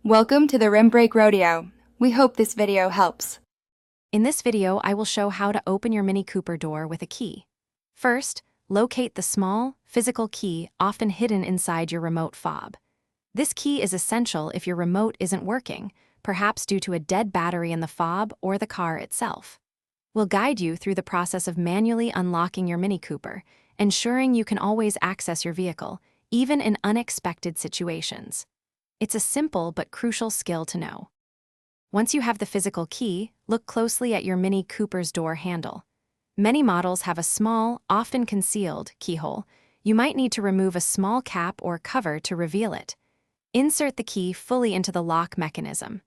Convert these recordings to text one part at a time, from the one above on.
Welcome to the Rim Brake Rodeo. We hope this video helps. In this video, I will show how to open your Mini Cooper door with a key. First, locate the small, physical key often hidden inside your remote fob. This key is essential if your remote isn't working, perhaps due to a dead battery in the fob or the car itself. We'll guide you through the process of manually unlocking your Mini Cooper, ensuring you can always access your vehicle, even in unexpected situations. It's a simple but crucial skill to know. Once you have the physical key, look closely at your Mini Cooper's door handle. Many models have a small, often concealed, keyhole. You might need to remove a small cap or cover to reveal it. Insert the key fully into the lock mechanism.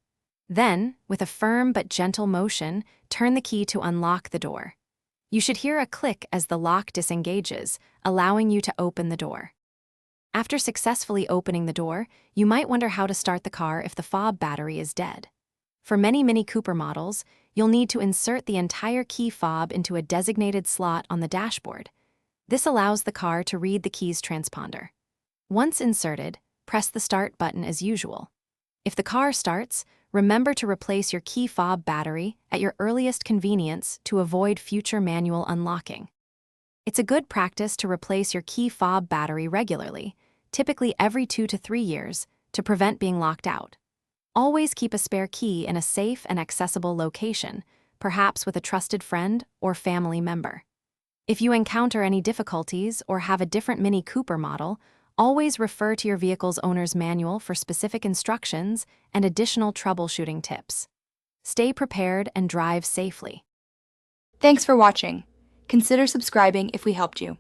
Then, with a firm but gentle motion, turn the key to unlock the door. You should hear a click as the lock disengages, allowing you to open the door. After successfully opening the door, you might wonder how to start the car if the fob battery is dead. For many Mini Cooper models, you'll need to insert the entire key fob into a designated slot on the dashboard. This allows the car to read the key's transponder. Once inserted, press the start button as usual. If the car starts, remember to replace your key fob battery at your earliest convenience to avoid future manual unlocking. It's a good practice to replace your key fob battery regularly, typically every 2 to 3 years, to prevent being locked out. Always keep a spare key in a safe and accessible location, perhaps with a trusted friend or family member. If you encounter any difficulties or have a different Mini Cooper model, always refer to your vehicle's owner's manual for specific instructions and additional troubleshooting tips. Stay prepared and drive safely. Thanks for watching. Consider subscribing if we helped you.